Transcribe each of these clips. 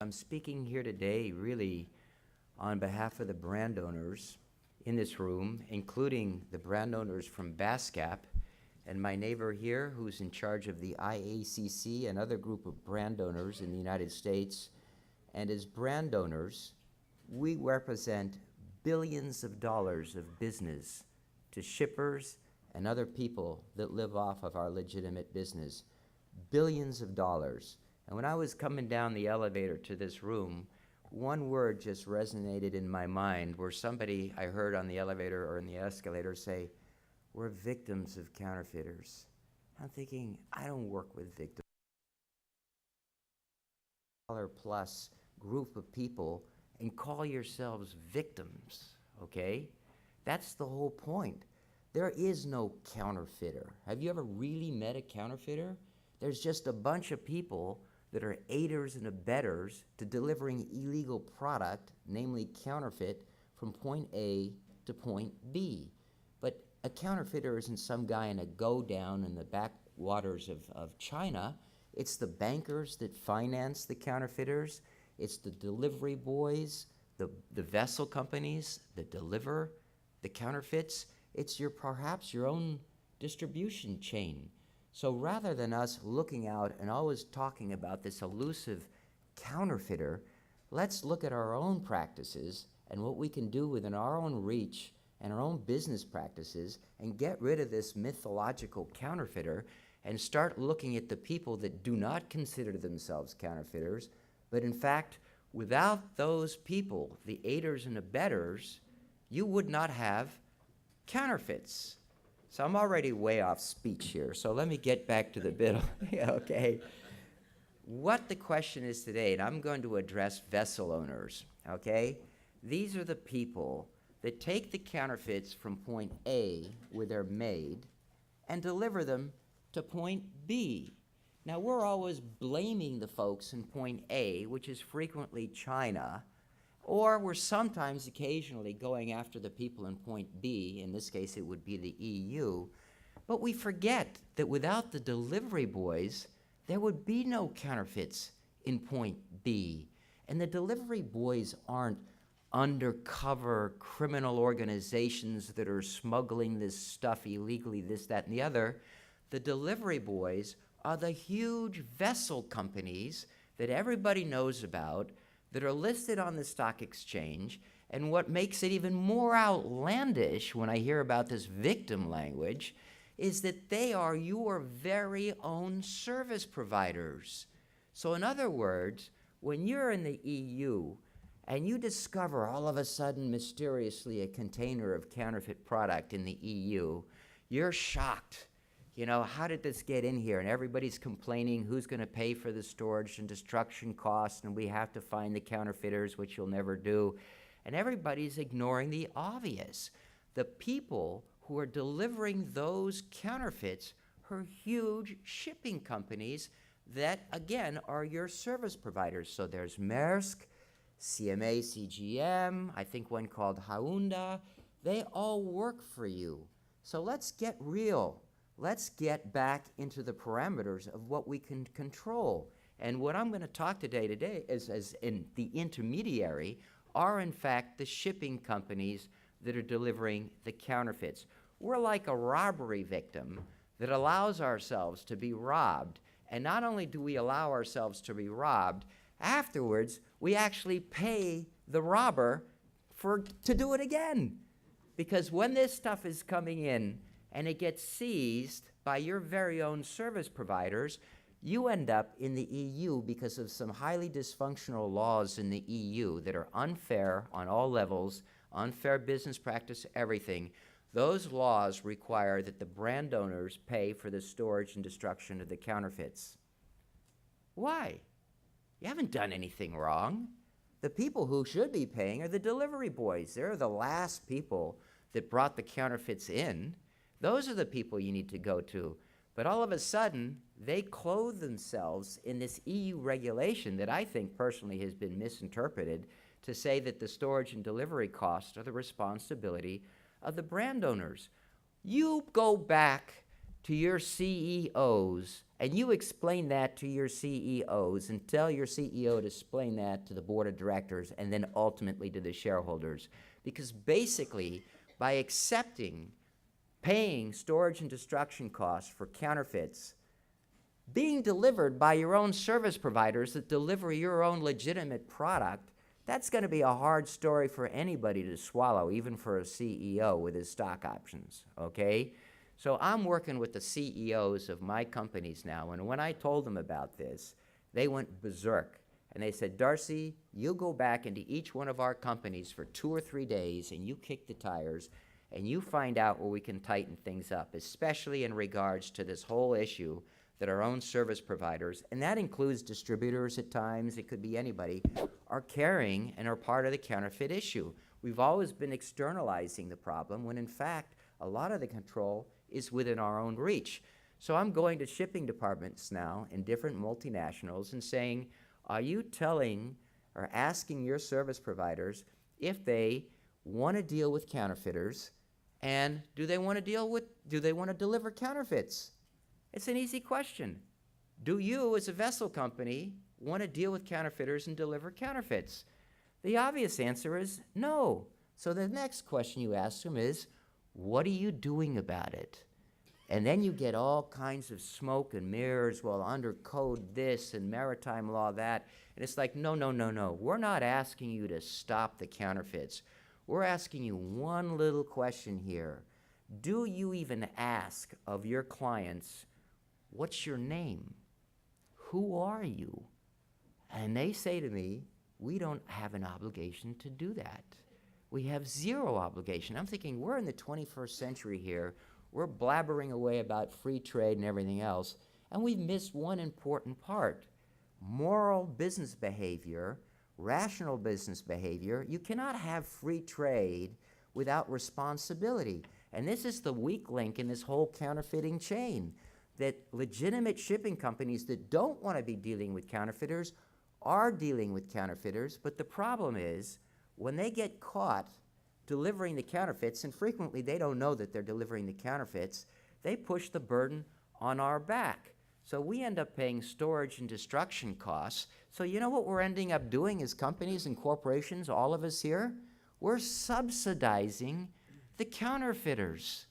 I'm speaking here today really on behalf of the brand owners in this room, including the brand owners from BASCAP and my neighbor here who's in charge of the IACC, another group of brand owners in the United States. And as brand owners, we represent billions of dollars of business to shippers and other people that live off of our legitimate business. Billions of dollars. And when I was coming down the elevator to this room, one word just resonated in my mind where somebody I heard on the elevator or in the escalator say, "We're victims of counterfeiters." I'm thinking, I don't work with victims. Plus group of people and call yourselves victims, okay? That's the whole point. There is no counterfeiter. Have you ever really met a counterfeiter? There's just a bunch of people that are aiders and abettors to delivering illegal product, namely counterfeit, from point A to point B. But a counterfeiter isn't some guy in a go-down in the backwaters of China. It's the bankers that finance the counterfeiters. It's the delivery boys, the vessel companies that deliver the counterfeits. It's perhaps your own distribution chain. So rather than us looking out and always talking about this elusive counterfeiter, let's look at our own practices and what we can do within our own reach and our own business practices and get rid of this mythological counterfeiter and start looking at the people that do not consider themselves counterfeiters, but in fact, without those people, the aiders and abettors, you would not have counterfeits. So I'm already way off speech here, so let me get back to the bit, okay? What the question is today, and I'm going to address vessel owners, okay? These are the people that take the counterfeits from point A, where they're made, and deliver them to point B. Now, we're always blaming the folks in point A, which is frequently China, or we're sometimes occasionally going after the people in point B, in this case it would be the EU, but we forget that without the delivery boys, there would be no counterfeits in point B. And the delivery boys aren't undercover criminal organizations that are smuggling this stuff illegally, this, that, and the other. The delivery boys are the huge vessel companies that everybody knows about that are listed on the stock exchange. And what makes it even more outlandish when I hear about this victim language is that they are your very own service providers. So in other words, when you're in the EU and you discover all of a sudden mysteriously a container of counterfeit product in the EU, you're shocked. You know, how did this get in here? And everybody's complaining who's going to pay for the storage and destruction costs, and we have to find the counterfeiters, which you'll never do. And everybody's ignoring the obvious. The people who are delivering those counterfeits are huge shipping companies that, again, are your service providers. So there's Maersk, CMA CGM, I think one called Haunda. They all work for you. So let's get real. Let's get back into the parameters of what we can control. And what I'm going to talk today is, as in the intermediary, are in fact the shipping companies that are delivering the counterfeits. We're like a robbery victim that allows ourselves to be robbed. And not only do we allow ourselves to be robbed, afterwards we actually pay the robber to do it again. Because when this stuff is coming in, and it gets seized by your very own service providers, you end up in the EU because of some highly dysfunctional laws in the EU that are unfair on all levels, unfair business practice, everything. Those laws require that the brand owners pay for the storage and destruction of the counterfeits. Why? You haven't done anything wrong. The people who should be paying are the delivery boys. They're the last people that brought the counterfeits in. Those are the people you need to go to. But all of a sudden, they clothe themselves in this EU regulation that I think personally has been misinterpreted to say that the storage and delivery costs are the responsibility of the brand owners. You go back to your CEOs, and you explain that to your CEOs and tell your CEO to explain that to the board of directors and then ultimately to the shareholders. Because basically, by accepting paying storage and destruction costs for counterfeits being delivered by your own service providers that deliver your own legitimate product, that's going to be a hard story for anybody to swallow, even for a CEO with his stock options, okay? So I'm working with the CEOs of my companies now, and when I told them about this, they went berserk. And they said, Darcy, you go back into each one of our companies for 2 or 3 days, and you kick the tires, and you find out where we can tighten things up, especially in regards to this whole issue that our own service providers, and that includes distributors at times, it could be anybody, are carrying and are part of the counterfeit issue. We've always been externalizing the problem when in fact a lot of the control is within our own reach. So I'm going to shipping departments now in different multinationals and saying, are you telling or asking your service providers if they want to deal with counterfeiters, and do they want to deliver counterfeits? It's an easy question. Do you, as a vessel company, want to deal with counterfeiters and deliver counterfeits? The obvious answer is no. So the next question you ask them is, what are you doing about it? And then you get all kinds of smoke and mirrors, well, under code this and maritime law that. And it's like, no, no, no, no. We're not asking you to stop the counterfeits. We're asking you one little question here. Do you even ask of your clients, what's your name? Who are you? And they say to me, we don't have an obligation to do that. We have zero obligation. I'm thinking, we're in the 21st century here. We're blabbering away about free trade and everything else, and we've missed one important part. Moral business behavior, rational business behavior. You cannot have free trade without responsibility. And this is the weak link in this whole counterfeiting chain, that legitimate shipping companies that don't want to be dealing with counterfeiters are dealing with counterfeiters, but the problem is when they get caught delivering the counterfeits, and frequently they don't know that they're delivering the counterfeits, they push the burden on our back. So we end up paying storage and destruction costs. So you know what we're ending up doing as companies and corporations, all of us here? We're subsidizing the counterfeiters.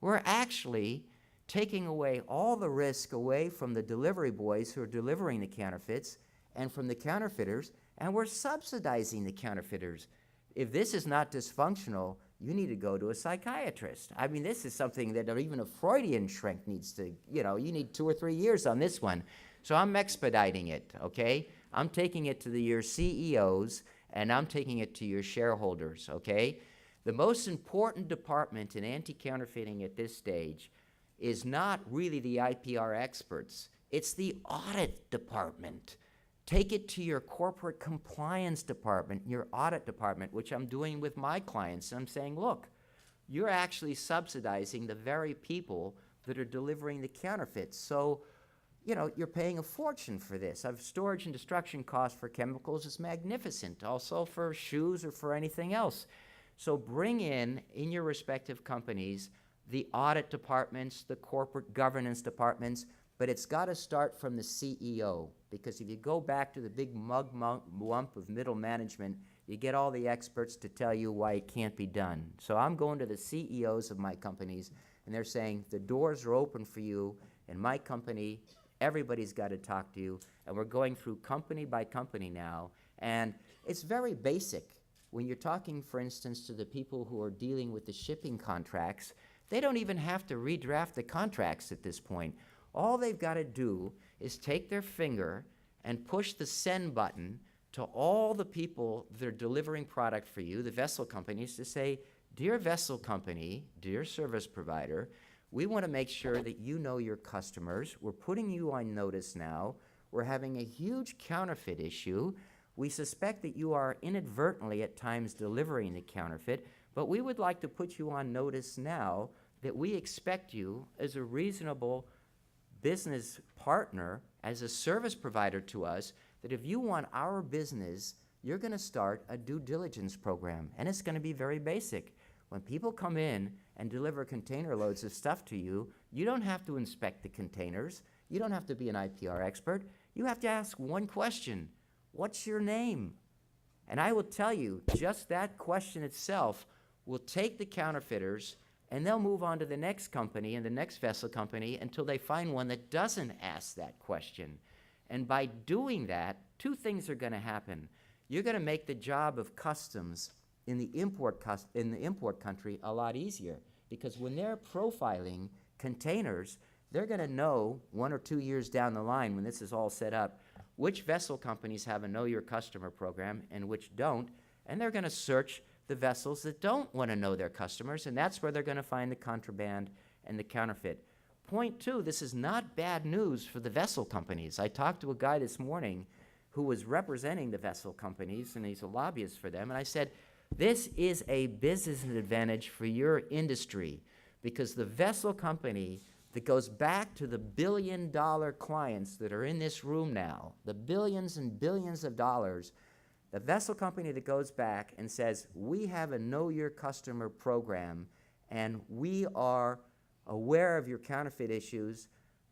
We're actually taking away all the risk away from the delivery boys who are delivering the counterfeits and from the counterfeiters, and we're subsidizing the counterfeiters. If this is not dysfunctional, you need to go to a psychiatrist. I mean, this is something that even a Freudian shrink needs to, you need 2 or 3 years on this one. So I'm expediting it, okay? I'm taking it to your CEOs, and I'm taking it to your shareholders, okay? The most important department in anti-counterfeiting at this stage is not really the IPR experts. It's the audit department. Take it to your corporate compliance department, your audit department, which I'm doing with my clients. And I'm saying, look, you're actually subsidizing the very people that are delivering the counterfeits. So, you're paying a fortune for this. Storage and destruction costs for chemicals is magnificent, also for shoes or for anything else. So bring in your respective companies, the audit departments, the corporate governance departments, but it's got to start from the CEO, because if you go back to the big lump of middle management, you get all the experts to tell you why it can't be done. So I'm going to the CEOs of my companies, and they're saying, the doors are open for you in my company. Everybody's got to talk to you, and we're going through company by company now, and it's very basic. When you're talking, for instance, to the people who are dealing with the shipping contracts, they don't even have to redraft the contracts at this point. All they've got to do is take their finger and push the send button to all the people that are delivering product for you, the vessel companies, to say, dear vessel company, dear service provider, we want to make sure that you know your customers. We're putting you on notice now. We're having a huge counterfeit issue. We suspect that you are inadvertently at times delivering the counterfeit, but we would like to put you on notice now that we expect you as a reasonable business partner, as a service provider to us, that if you want our business, you're going to start a due diligence program. And it's going to be very basic. When people come in and deliver container loads of stuff to you, you don't have to inspect the containers. You don't have to be an IPR expert. You have to ask one question: what's your name? And I will tell you, just that question itself will take the counterfeiters, and they'll move on to the next company and the next vessel company until they find one that doesn't ask that question. And by doing that, two things are going to happen. You're going to make the job of customs in the import country a lot easier, because when they're profiling containers, they're going to know 1 or 2 years down the line, when this is all set up, which vessel companies have a Know Your Customer program and which don't, and they're going to search the vessels that don't want to know their customers, and that's where they're going to find the contraband and the counterfeit. Point two, this is not bad news for the vessel companies. I talked to a guy this morning who was representing the vessel companies, and he's a lobbyist for them, and I said, this is a business advantage for your industry, because the vessel company that goes back to the billion-dollar clients that are in this room now, the billions and billions of dollars, the vessel company that goes back and says, we have a Know Your Customer program, and we are aware of your counterfeit issues,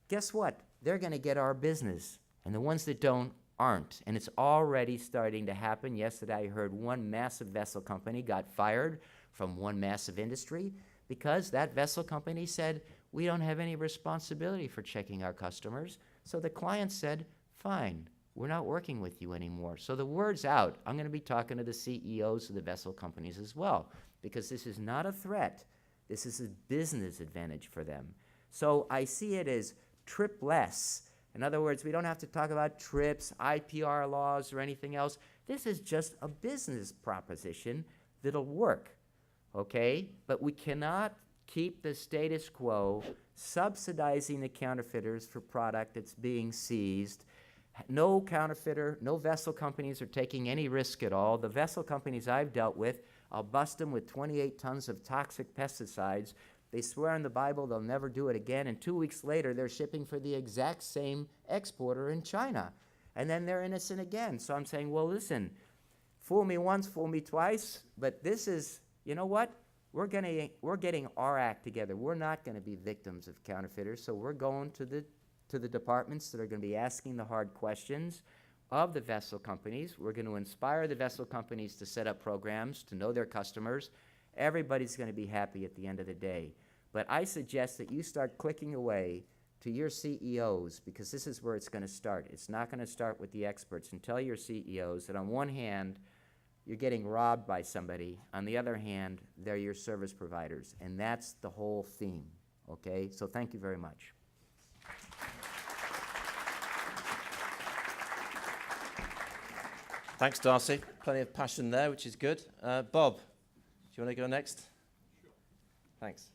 guess what? They're going to get our business, and the ones that don't aren't. And it's already starting to happen. Yesterday I heard one massive vessel company got fired from one massive industry because that vessel company said, we don't have any responsibility for checking our customers. So the client said, fine, we're not working with you anymore. So the word's out. I'm going to be talking to the CEOs of the vessel companies as well, because this is not a threat. This is a business advantage for them. So I see it as tripless. In other words, we don't have to talk about trips, IPR laws, or anything else. This is just a business proposition that'll work, okay? But we cannot keep the status quo subsidizing the counterfeiters for product that's being seized. No counterfeiter, no vessel companies are taking any risk at all. The vessel companies I've dealt with, I'll bust them with 28 tons of toxic pesticides. They swear in the Bible they'll never do it again, and 2 weeks later they're shipping for the exact same exporter in China. And then they're innocent again. So I'm saying, well, listen, fool me once, fool me twice, but this is, you know what? We're getting our act together. We're not going to be victims of counterfeiters, so we're going to the departments that are going to be asking the hard questions of the vessel companies. We're going to inspire the vessel companies to set up programs to know their customers. Everybody's going to be happy at the end of the day. But I suggest that you start clicking away to your CEOs, because this is where it's going to start. It's not going to start with the experts. And tell your CEOs that on one hand, you're getting robbed by somebody. On the other hand, they're your service providers. And that's the whole theme, okay? So thank you very much. Thanks, Darcy. Plenty of passion there, which is good. Bob, do you want to go next? Sure. Thanks.